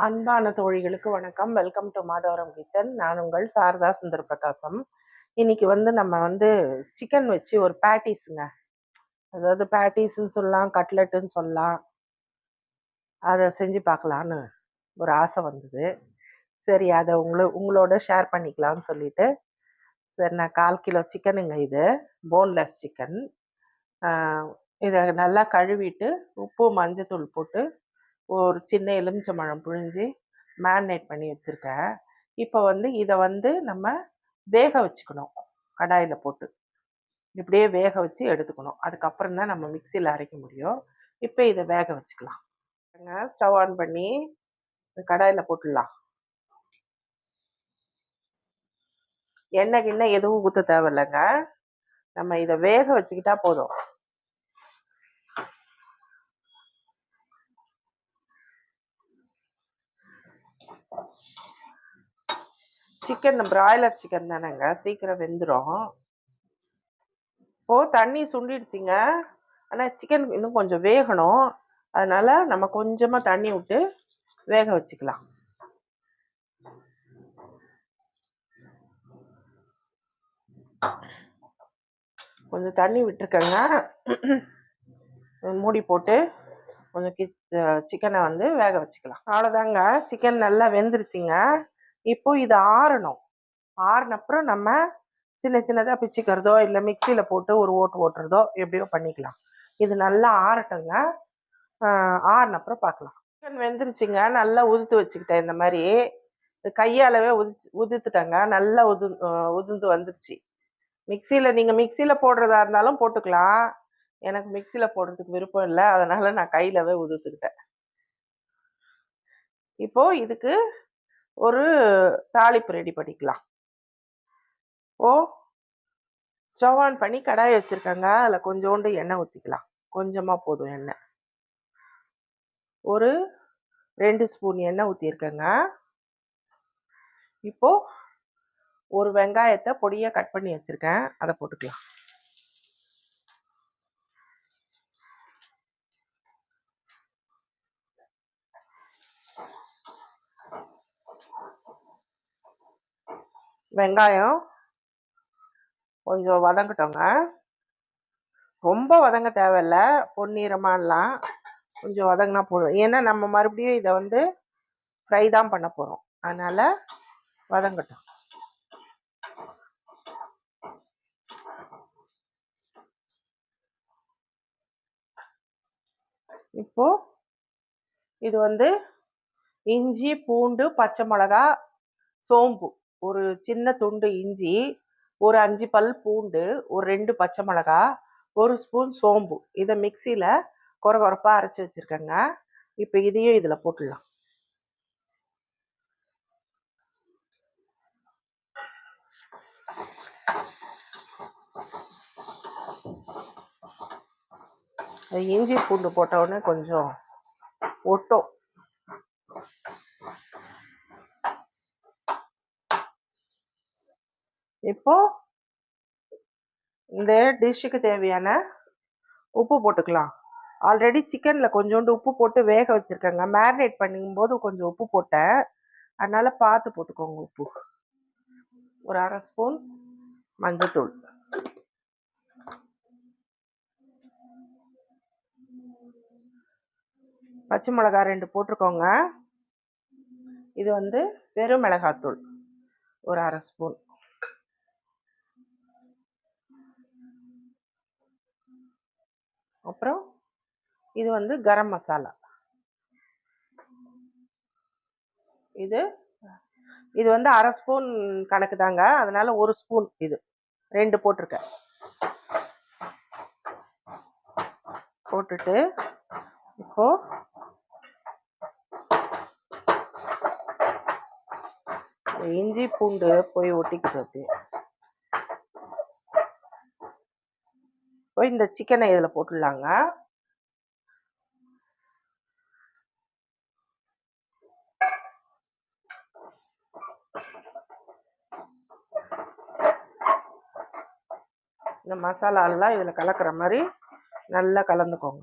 அன்பான தோழிகளுக்கு வணக்கம். Welcome to Madhavaram kitchen. நான் உங்கள் சாரதா சுந்தர பிரகாசம். இன்னைக்கு நம்ம சிக்கன் வச்சு ஒரு பேட்டிஸுங்க. அதாவது பேட்டிஸ்ன்னு சொல்லலாம், கட்லெட்டுன்னு சொல்லலாம். அதை செஞ்சு பார்க்கலான்னு ஒரு ஆசை வந்தது. சரி, அதை உங்களோட ஷேர் பண்ணிக்கலாம்னு சொல்லிட்டு, சரி நான் 1/4 கிலோ சிக்கனுங்க இது. Boneless chicken. இதை நல்லா கழுவிட்டு உப்பு மஞ்சத்தூள் போட்டு ஒரு சின்ன எலுமிச்சம்பழம் புழிஞ்சு மேரினேட் பண்ணி வச்சுருக்கேன். இப்போ இதை நம்ம வேக வச்சுக்கணும். கடாயில் போட்டு இப்படியே வேக வச்சு எடுத்துக்கணும். அதுக்கப்புறம் தான் நம்ம மிக்சியில் அரைக்க முடியும். இப்போ இதை வேக வச்சுக்கலாம். ஸ்டவ் ஆன் பண்ணி கடாயில் போட்டுடலாம். எண்ணெய் கிண்ணெய் எதுவும் ஊற்ற தேவையில்லைங்க. நம்ம இதை வேக வச்சுக்கிட்டா போதும். சிக்கன் பிராய்லர் சிக்கன் தானேங்க, சீக்கிரம் வெந்துடும். இப்போது தண்ணி சுண்டிடுச்சிங்க. ஆனால் சிக்கன் இன்னும் கொஞ்சம் வேகணும். அதனால் நம்ம கொஞ்சமாக தண்ணி விட்டு வேக வச்சுக்கலாம். கொஞ்சம் தண்ணி விட்டுருக்கேங்க. மூடி போட்டு கொஞ்சம் சிக்கனை வேக வச்சுக்கலாம். அவ்வளோதாங்க, சிக்கன் நல்லா வெந்துருச்சுங்க. இப்போ இது ஆறணும். ஆறினப்புறம் நம்ம சின்ன சின்னதாக பிச்சுக்கிறதோ இல்லை மிக்சியில் போட்டு ஒரு ஓட்டு ஓட்டுறதோ எப்படியோ பண்ணிக்கலாம். இது நல்லா ஆறட்டுங்க. ஆறினப்புறம் பார்க்கலாம். சிக்கன் வெந்துருச்சுங்க. நல்லா உதுத்து வச்சுக்கிட்டேன். இந்த மாதிரி கையாலவே உதுத்துட்டேங்க. நல்லா உதிர்ந்து வந்துருச்சு. நீங்கள் மிக்சியில் போடுறதா இருந்தாலும் போட்டுக்கலாம். எனக்கு மிக்சியில் போடுறதுக்கு விருப்பம் இல்லை, அதனால் நான் கையிலவே உதுத்துக்கிட்டேன். இப்போது இதுக்கு ஒரு தாளிப்பு ரெடி பண்ணிக்கலாம். ஸ்டவ் ஆன் பண்ணி கடாய் வச்சுருக்கேங்க. அதில் கொஞ்சோண்டு எண்ணெய் ஊற்றிக்கலாம். கொஞ்சமாக போதும் எண்ணெய். ஒரு 2 ஸ்பூன் எண்ணெய் ஊற்றிருக்கேங்க. இப்போது ஒரு வெங்காயத்தை பொடியாக கட் பண்ணி வச்சுருக்கேன், அதை போட்டுக்கலாம். வெங்காயம் கொஞ்சம் வதங்கட்டோங்க. ரொம்ப வதங்க தேவையில்லை, பொன்னிறமாலாம் கொஞ்சம் வதங்கினா போதும். ஏன்னா நம்ம மறுபடியும் இதை ஃப்ரை தான் பண்ண போகிறோம், அதனால் வதங்கட்டும். இப்போ இது இஞ்சி, பூண்டு, பச்சை மிளகா, சோம்பு, ஒரு சின்ன துண்டு இஞ்சி, ஒரு 5 பல் பூண்டு, ஒரு 2 பச்சை மிளகா, ஒரு ஸ்பூன் சோம்பு, இதை மிக்சியில் கொரகொரப்பாக அரைச்சி வச்சுருக்கேங்க. இப்போ இதையும் இதில் போட்டுடலாம். இஞ்சி பூண்டு போட்ட உடனே கொஞ்சம் ஒட்டும். இப்போ இந்த டிஷ்ஷுக்கு தேவையான உப்பு போட்டுக்கலாம். ஆல்ரெடி சிக்கனில் கொஞ்சோண்டு உப்பு போட்டு வேக வச்சுருக்கேங்க. மேரினேட் பண்ணும்போது கொஞ்சம் உப்பு போட்டேன், அதனால் பார்த்து போட்டுக்கோங்க உப்பு. ஒரு 1/2 ஸ்பூன் மஞ்சத்தூள், பச்சை மிளகா 2 போட்டிருக்கோங்க. இது வெறும் மிளகாத்தூள் ஒரு 1/2 ஸ்பூன். அப்புறம் இது கரம் மசாலா. இது 1/2 ஸ்பூன் கணக்கு தாங்க, அதனால 1 ஸ்பூன், இது 2 போட்டிருக்கேன். போட்டுட்டு இப்போ இஞ்சி பூண்டு போய் ஒட்டிக்கிட்டு போய் இந்த சிக்கனை இதில் போட்டுடலாங்க. இந்த மசாலா எல்லாம் இதில் கலக்கிற மாதிரி நல்லா கலந்துக்கோங்க.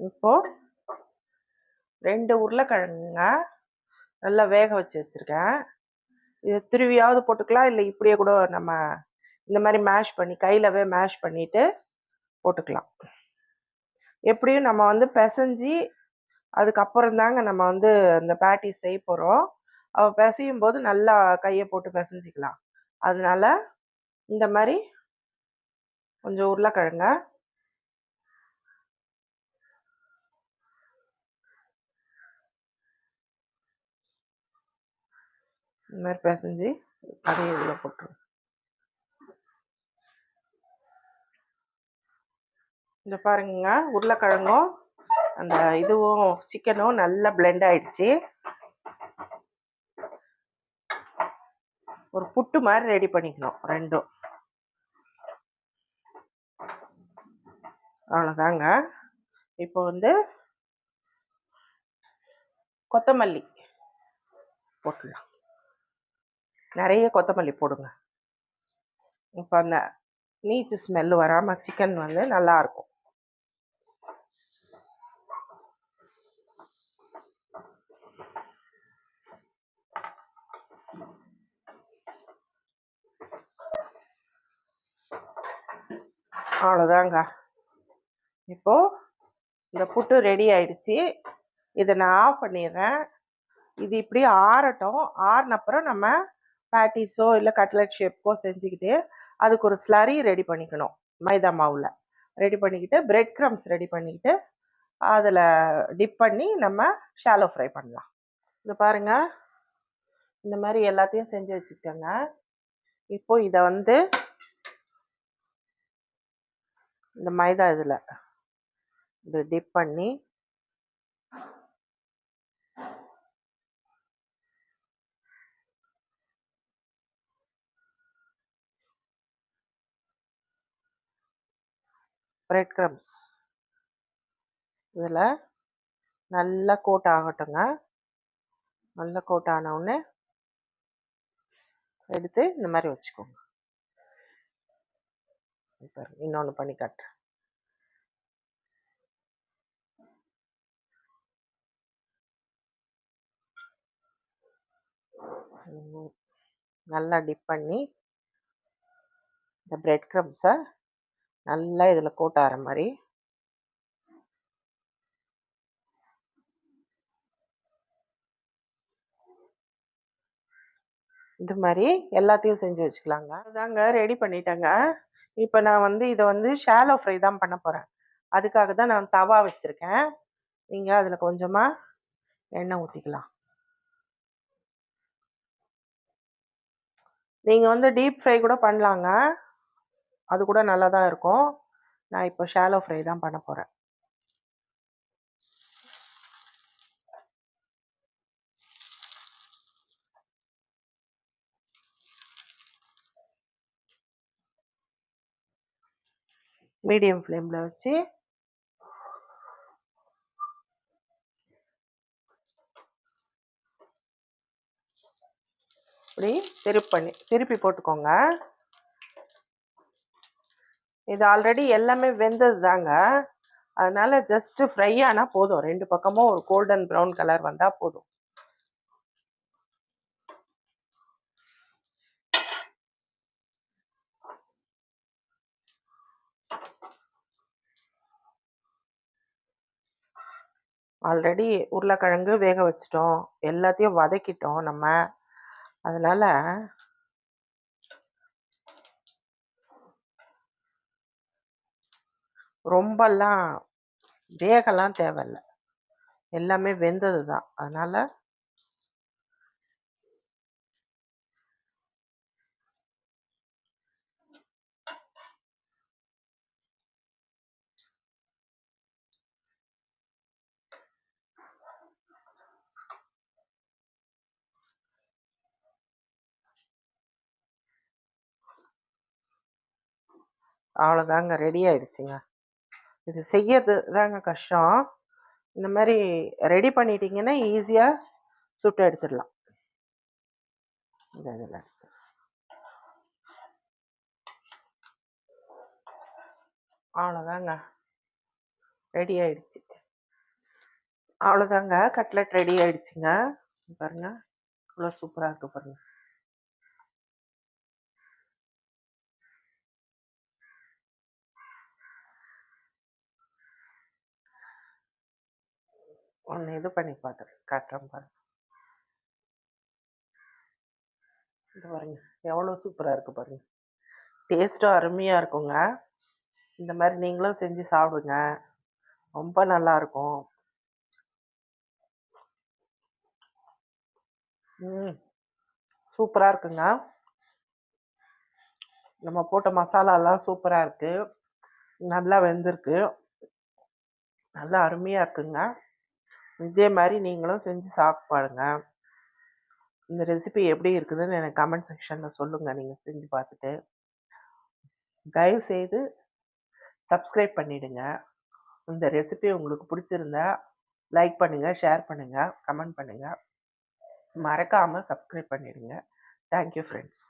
இப்போ 2 உருளைக்கிழங்குங்க நல்லா வேக வச்சு வச்சுருக்கேன். இது துருவியாவது போட்டுக்கலாம், இல்லை இப்படியே கூட நம்ம இந்த மாதிரி மேஷ் பண்ணி கையிலவே மேஷ் பண்ணிட்டு போட்டுக்கலாம். எப்படியும் நம்ம வந்து பிசைஞ்சு அதுக்கப்புறம் தாங்க நம்ம வந்து அந்த பேட்டிஸ் செய்ய போகிறோம். பிசையும் போது நல்லா கையை போட்டு பிசைஞ்சிக்கலாம். அதனால இந்த மாதிரி கொஞ்சம் உருளைக்கிழங்க இந்த மாதிரி பிசைஞ்சு அதையும் இதில் போட்டுருவோம். இந்த பாருங்க, உருளைக்கிழங்கும் அந்த இதுவும் சிக்கனும் நல்லா பிளெண்ட் ஆயிடுச்சு. ஒரு புட்டு மாதிரி ரெடி பண்ணிக்கணும் ரெண்டும். அவ்வளோதாங்க. இப்போ வந்து கொத்தமல்லி போட்டுடலாம். நிறைய கொத்தமல்லி போடுங்க. இப்போ அந்த நீச்சு ஸ்மெல் வராமல் சிக்கன் வந்து நல்லா இருக்கும். அவ்வளோதாங்க. இப்போ இந்த புட்டு ரெடி ஆயிடுச்சு. இதை நான் ஆஃப் பண்ணிடுறேன். இது இப்படி ஆறட்டும். ஆறினப்புறம் நம்ம பேட்டிஸோ இல்லை கட்லெட் ஷேப்போ செஞ்சுக்கிட்டு அதுக்கு ஒரு ஸ்லரி ரெடி பண்ணிக்கணும். மைதா மாவில் ரெடி பண்ணிக்கிட்டு பிரெட் க்ரம்ஸ் ரெடி பண்ணிக்கிட்டு அதில் டிப் பண்ணி நம்ம ஷாலோ ஃப்ரை பண்ணலாம். இது பாருங்க, இந்த மாதிரி எல்லாத்தையும் செஞ்சு வச்சுக்கிட்டேங்க. இப்போ இதை வந்து இந்த மைதா இதில் இது டிப் பண்ணி பிரெட் க்ரம்ஸ் இதில் நல்லா கோட் ஆகட்டுங்க. நல்லா கோட் ஆனவுடனே எடுத்து இந்த மாதிரி வச்சுக்கோங்க. இன்னொன்று பண்ணி காட்டுறேன். நல்லா டிப் பண்ணி இந்த பிரெட் க்ரம்ஸை நல்லா இதில் கோட் ஆகிற மாதிரி இது மாதிரி எல்லாத்தையும் செஞ்சு வச்சுக்கலாங்க. அதாங்க ரெடி பண்ணிட்டேங்க. இப்போ நான் வந்து இதை வந்து ஷாலோ ஃப்ரை தான் பண்ண போகிறேன். அதுக்காக தான் நான் தவா வச்சுருக்கேன். நீங்கள் அதில் கொஞ்சமாக எண்ணெய் ஊற்றிக்கலாம். நீங்கள் வந்து டீப் ஃப்ரை கூட பண்ணலாங்க, அது கூட நல்லா தான் இருக்கும். நான் இப்போ ஷாலோ ஃப்ரை தான் பண்ண போகிறேன். மீடியம் ஃப்ளேமில் வச்சு இப்படி திருப்பி போட்டுக்கோங்க. இது ஆல்ரெடி எல்லாமே வெந்தது தாங்க, அதனால ஜஸ்ட் ஃப்ரை ஆனால் போதும். 2 பக்கமும் ஒரு கோல்டன் ப்ரௌன் கலர் வந்தால் போதும். ஆல்ரெடி உருளைக்கிழங்கு வேக வச்சிட்டோம், எல்லாத்தையும் வதக்கிட்டோம் நம்ம. அதனால ரொம்பலாம் வேகலாம் தேவையில்லை, எல்லாமே வெந்தது தான். அதனால அவ்வளோதாங்க, ரெடி ஆயிடுச்சுங்க. இது செய்யறது தாங்க கஷ்டம். இந்த மாதிரி ரெடி பண்ணிட்டீங்கன்னா ஈஸியாக சுட்டு எடுத்துடலாம். இதில் அவ்வளோதாங்க, ரெடி ஆயிடுச்சு. அவ்வளோதாங்க. கட்லட் ரெடி ஆயிடுச்சுங்க. பாருங்க. இவ்வளோ சூப்பரா இருக்கு பாருங்க. ஒண்ணு இது பண்ணி காட்டுறேன் பாருங்க. இது பாருங்க. எவ்வளோ சூப்பரா இருக்கு பாருங்க. டேஸ்ட்டும் அருமையா இருக்குங்க. இந்த மாரி நீங்களும் செஞ்சு சாப்பிடுங்க. ரொம்ப நல்லாருக்கும். ம். சூப்பரா இருக்குங்க. நம்ம போட்ட மசாலாலாம் சூப்பரா இருக்கு. நல்லா வெந்திருக்கு. நல்லா அருமையா இருக்குங்க. இதே மாரி நீங்களும் செஞ்சு சாப்பிட்டு பாருங்க. இந்த ரெசிபி எப்படி இருக்குதுன்னு எனக்கு கமெண்ட் செக்ஷன்ல சொல்லுங்க நீங்க செஞ்சு பார்த்துட்டு. தயவு செய்து சப்ஸ்கிரைப் பண்ணிடுங்க. இந்த ரெசிபி உங்களுக்கு பிடிச்சிருந்தா லைக் பண்ணுங்க, ஷேர் பண்ணுங்க, கமெண்ட் பண்ணுங்க. மறக்காம சப்ஸ்கிரைப் பண்ணிடுங்க. Thank you friends.